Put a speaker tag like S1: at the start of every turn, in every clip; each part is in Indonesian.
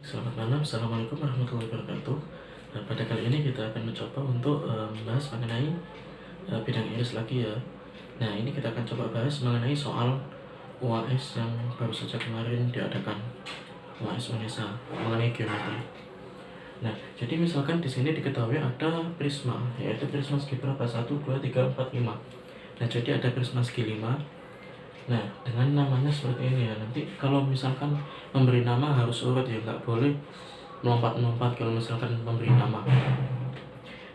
S1: Selamat malam, Assalamualaikum warahmatullahi wabarakatuh. Nah, pada kali ini kita akan mencoba untuk membahas mengenai bidang iris lagi ya. Nah, ini kita akan coba bahas mengenai soal UAS yang baru saja kemarin diadakan, UAS UNESA mengenai geometri. Nah, jadi misalkan di sini diketahui ada prisma, yaitu prisma segi berapa? 1, 2, 3, 4, 5. Nah, jadi ada prisma segi 5. Nah, dengan namanya seperti ini ya. Nanti kalau misalkan memberi nama harus urut ya, nggak boleh melompat-melompat kalau misalkan memberi nama.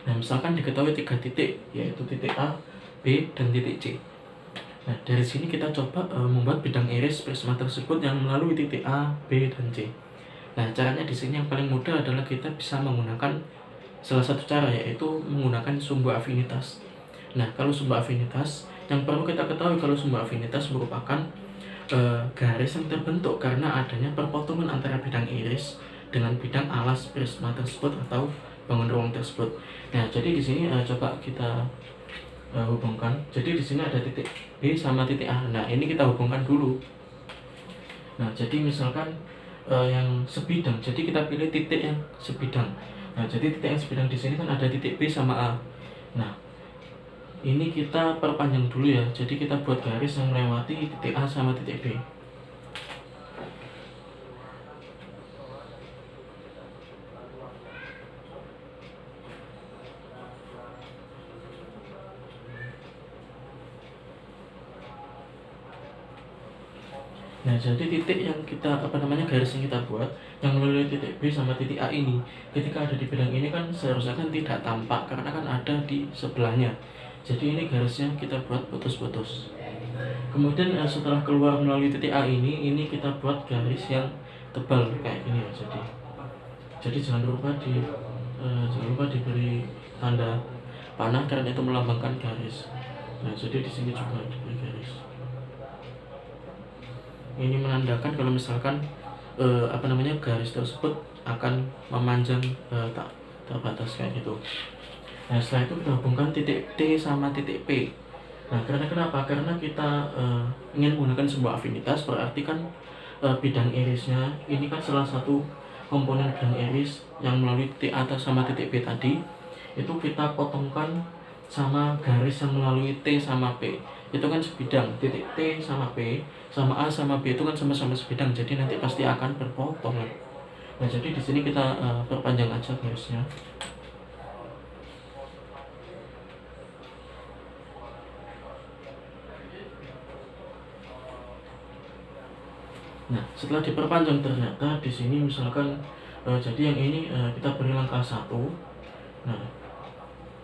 S1: Nah, misalkan diketahui 3 titik, yaitu titik A, B, dan titik C. Nah, dari sini kita coba membuat bidang iris prisma tersebut yang melalui titik A, B, dan C. Nah, caranya di sini yang paling mudah adalah kita bisa menggunakan salah satu cara, yaitu menggunakan sumbu afinitas. Nah, kalau sumbu afinitas, yang perlu kita ketahui kalau sumbu afinitas merupakan garis yang terbentuk karena adanya perpotongan antara bidang iris dengan bidang alas prisma tersebut atau bangun ruang tersebut. Nah, jadi di sini coba kita hubungkan. Jadi di sini ada titik B sama titik A. Nah, ini kita hubungkan dulu. Nah, jadi misalkan yang sebidang, jadi kita pilih titik yang sebidang. Nah, jadi titik yang sebidang di sini kan ada titik B sama A. Nah, ini kita perpanjang dulu ya. Jadi kita buat garis yang melewati titik A sama titik B. Nah, jadi titik yang kita garis yang kita buat yang melalui titik B sama titik A ini, ketika ada di bidang ini kan seharusnya kan tidak tampak karena kan ada di sebelahnya. Jadi ini garisnya kita buat putus-putus. Kemudian setelah keluar melalui titik A ini kita buat garis yang tebal kayak gini ya. Jadi jangan lupa diberi tanda panah karena itu melambangkan garis. Nah, jadi di sini juga diberi garis. Ini menandakan kalau misalkan garis tersebut akan memanjang tak terbatas kayak gitu. Nah, setelah itu kita hubungkan titik T sama titik P. Nah, karena kenapa? Karena kita ingin menggunakan sebuah afinitas, berarti kan bidang irisnya ini kan salah satu komponen bidang iris yang melalui titik atas sama titik B tadi itu kita potongkan sama garis yang melalui T sama P. Itu kan sebidang, titik T sama P sama A sama B itu kan sama-sama sebidang, jadi nanti pasti akan berpotong. Nah, jadi di sini kita perpanjang aja garisnya. Nah, setelah diperpanjang ternyata di sini misalkan jadi yang ini kita beri langkah 1. Nah,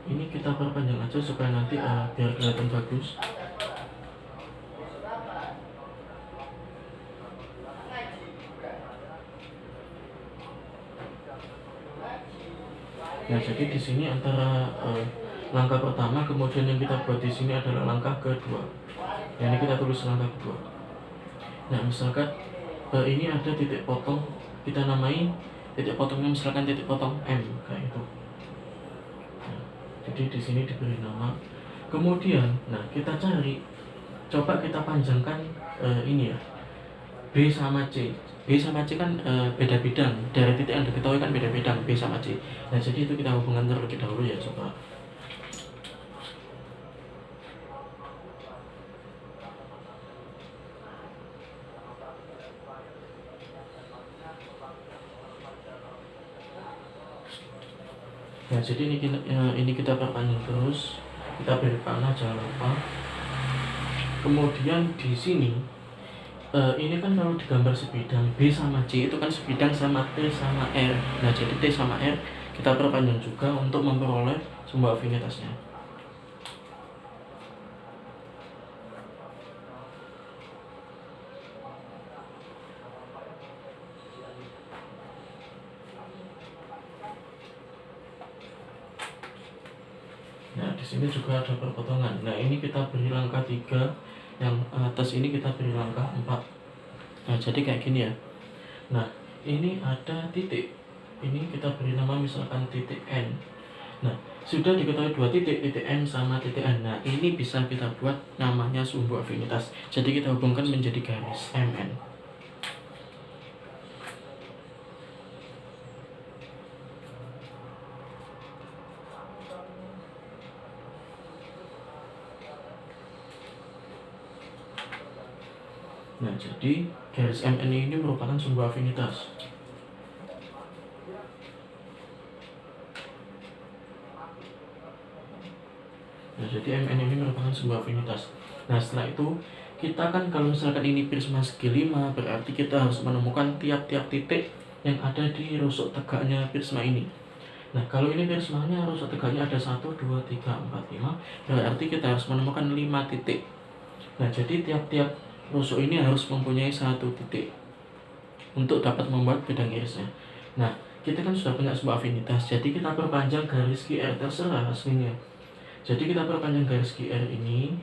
S1: ini kita perpanjang aja supaya nanti biar kelihatan bagus. Nah, jadi di sini antara langkah pertama kemudian yang kita buat di sini adalah langkah kedua. Nah, ini kita tulis langkah kedua. Nah, misalkan ini ada titik potong, kita namai titik potongnya misalkan titik potong M kayak itu. Nah, jadi di sini diberi nama. Kemudian, nah kita cari, coba kita panjangkan ini ya, B sama C. B sama C kan beda bidang, dari titik yang diketahui kan beda bidang B sama C. Nah, jadi itu kita hubungkan terlebih dahulu ya, coba. Nah, jadi ini kita perpanjang terus, kita beri panah jangan lupa. Kemudian di sini ini kan kalau digambar sebidang B sama C itu kan sebidang sama T sama R. Nah, jadi T sama R kita perpanjang juga untuk memperoleh sumbu afinitasnya. Nah, di sini juga ada perpotongan. Nah, ini kita beri langkah 3, yang atas ini kita beri langkah 4. Nah, jadi kayak gini ya. Nah, ini ada titik. Ini kita beri nama misalkan titik N. Nah, sudah diketahui 2 titik, titik N sama titik N. Nah, ini bisa kita buat namanya sumbu afinitas. Jadi kita hubungkan menjadi garis MN. Nah, jadi garis MN ini merupakan sebuah afinitas. Nah, jadi MN ini merupakan sebuah afinitas. Nah, setelah itu kita kan kalau misalkan ini prisma segi 5, berarti kita harus menemukan tiap-tiap titik yang ada di rusuk tegaknya prisma ini. Nah, kalau ini prismanya rusuk tegaknya ada 1, 2, 3, 4, 5, berarti kita harus menemukan 5 titik. Nah, jadi tiap-tiap rusuk ini harus mempunyai 1 titik untuk dapat membuat bidang irisnya. Nah, kita kan sudah punya sebuah afinitas, jadi kita perpanjang garis QR, terserah aslinya. Jadi kita perpanjang garis QR ini.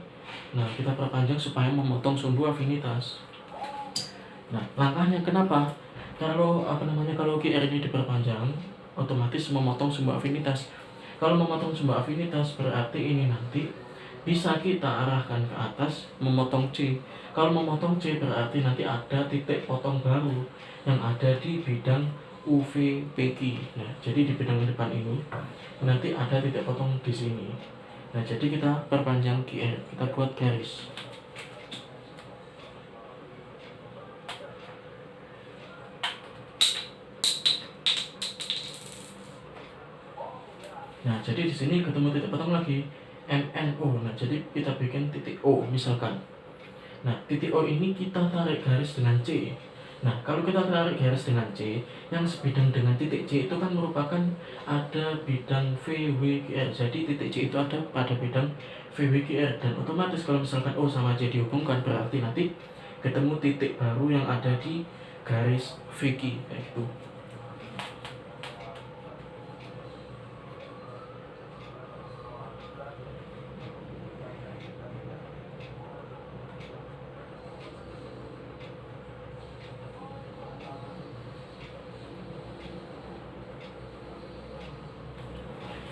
S1: Nah, kita perpanjang supaya memotong sumbu afinitas. Nah, langkahnya kenapa? Kalau kalau QR ini diperpanjang, otomatis memotong sumbu afinitas. Kalau memotong sumbu afinitas berarti ini nanti bisa kita arahkan ke atas memotong C. Kalau memotong C berarti nanti ada titik potong baru yang ada di bidang UVPQ. Nah, jadi di bidang depan ini nanti ada titik potong di sini. Nah, jadi kita perpanjang QR, kita buat garis. Nah, jadi di sini ketemu titik potong lagi, MNO. Nah, jadi kita bikin titik O misalkan. Nah, titik O ini kita tarik garis dengan C. Nah, kalau kita tarik garis dengan C, yang sebidang dengan titik C itu kan merupakan ada bidang VWQR. Jadi titik C itu ada pada bidang VWQR. Dan otomatis kalau misalkan O sama C dihubungkan, berarti nanti ketemu titik baru yang ada di garis VQ, kayak gitu.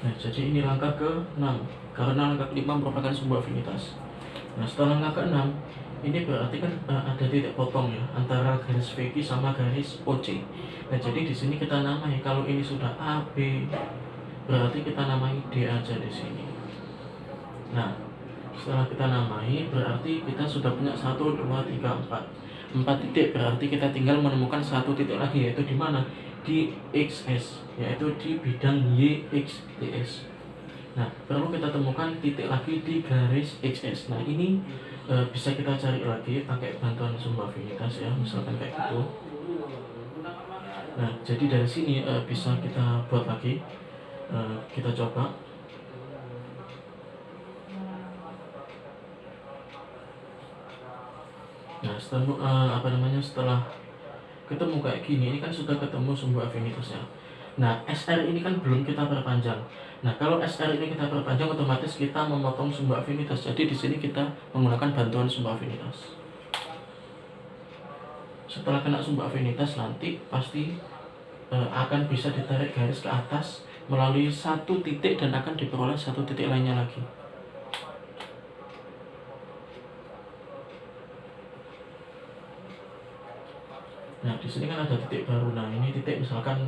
S1: Nah, jadi ini langkah ke-6, karena langkah ke-5 merupakan sebuah afinitas. Nah, setelah langkah ke-6, ini berarti kan ada titik potong ya antara garis VQ sama garis OC. Nah, jadi di sini kita namai, kalau ini sudah AB, berarti kita namai D aja di sini. Nah, setelah kita namai, berarti kita sudah punya 1, 2, 3, 4 titik. Berarti kita tinggal menemukan 1 titik lagi, yaitu di mana? Di XS, yaitu di bidang YXTS. Nah, perlu kita temukan titik lagi di garis XS. Nah, ini bisa kita cari lagi pakai bantuan sumbu afinitas ya, misalkan kayak gitu. Nah, jadi dari sini bisa kita buat lagi. Kita coba. Nah, setelah ketemu kayak gini, ini kan sudah ketemu sumbu afinitasnya. Nah, SR ini kan belum kita perpanjang. Nah, kalau SR ini kita perpanjang, otomatis kita memotong sumbu afinitas. Jadi di sini kita menggunakan bantuan sumbu afinitas. Setelah kena sumbu afinitas, nanti pasti akan bisa ditarik garis ke atas melalui 1 titik dan akan diperoleh 1 titik lainnya lagi. Nah, di sini kan ada titik baru. Nah, ini titik misalkan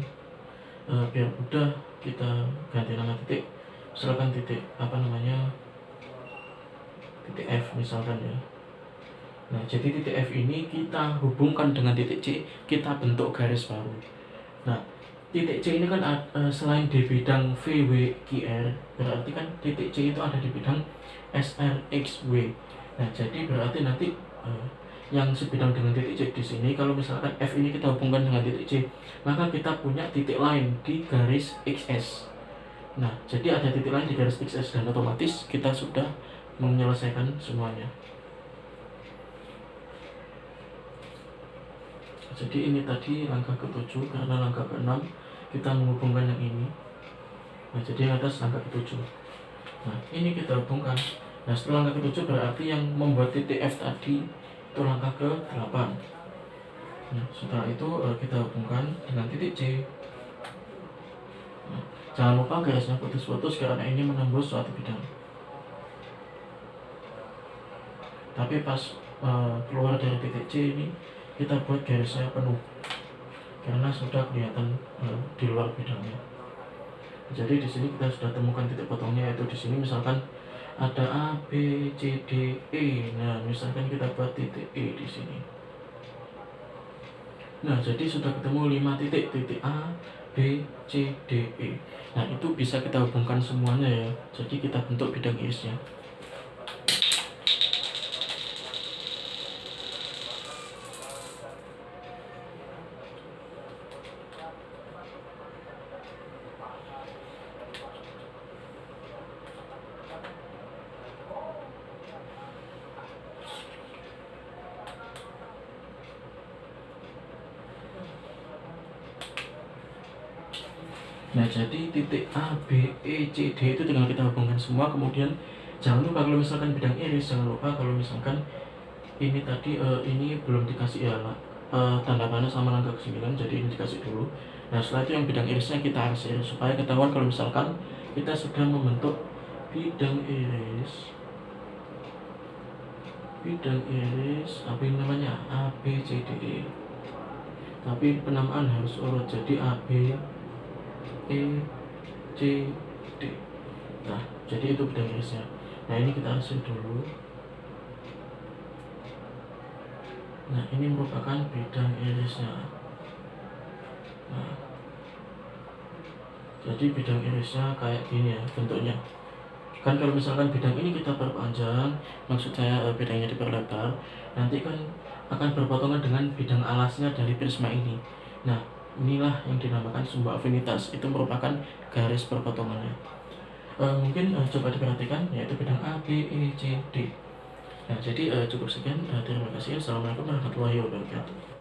S1: biar mudah kita ganti nama titik. Misalkan titik titik F misalkan ya. Nah, jadi titik F ini kita hubungkan dengan titik C, kita bentuk garis baru. Nah, titik C ini kan selain di bidang VWQR, berarti kan titik C itu ada di bidang SRXW. Nah, jadi berarti nanti yang sebidang dengan titik C di sini, kalau misalkan F ini kita hubungkan dengan titik C, maka kita punya titik lain di garis XS. Nah, jadi ada titik lain di garis XS dan otomatis kita sudah menyelesaikan semuanya. Jadi ini tadi langkah ke-7, karena langkah ke-6 kita menghubungkan yang ini. Nah, jadi yang atas langkah ke-7. Nah, ini kita hubungkan. Nah, setelah langkah ke-7 berarti yang membuat titik F tadi itu langkah ke-8. Nah, setelah itu kita hubungkan dengan titik C. Nah, jangan lupa garisnya putus-putus karena ini menembus suatu bidang. Tapi pas keluar dari titik C ini, kita buat garisnya penuh karena sudah kelihatan di luar bidangnya. Jadi di sini kita sudah temukan titik potongnya, yaitu di sini misalkan ada A, B, C, D, E. Nah, misalkan kita buat titik E di sini. Nah, jadi sudah ketemu 5 titik, titik A, B, C, D, E. Nah, itu bisa kita hubungkan semuanya ya. Jadi kita bentuk bidang irisnya. Nah, jadi titik A, B, E, C, D itu tinggal kita hubungkan semua. Kemudian jangan lupa kalau misalkan bidang iris, jangan lupa kalau misalkan ini tadi ini belum dikasih ya tanda panah sama angka ke-9, jadi ini dikasih dulu. Nah, setelah itu yang bidang irisnya kita harus iris supaya ketahuan kalau misalkan kita sudah membentuk bidang iris apa ini namanya, A, B, C, D, E. Tapi penamaan harus urut, jadi A, B, E, C, D. Nah, jadi itu bidang irisnya. Nah, ini kita arsip dulu. Nah, ini merupakan bidang irisnya. Nah, jadi bidang irisnya kayak gini ya bentuknya. Kan kalau misalkan bidang ini kita perpanjang, maksud saya bidangnya diperlebar, nanti kan akan berpotongan dengan bidang alasnya dari prisma ini. Nah, inilah yang dinamakan sumbu afinitas. Itu merupakan garis perpotongannya. Mungkin coba diperhatikan, yaitu bidang A, B, E, C, D. Nah, jadi cukup sekian. Terima kasih. Assalamualaikum warahmatullahi wabarakatuh.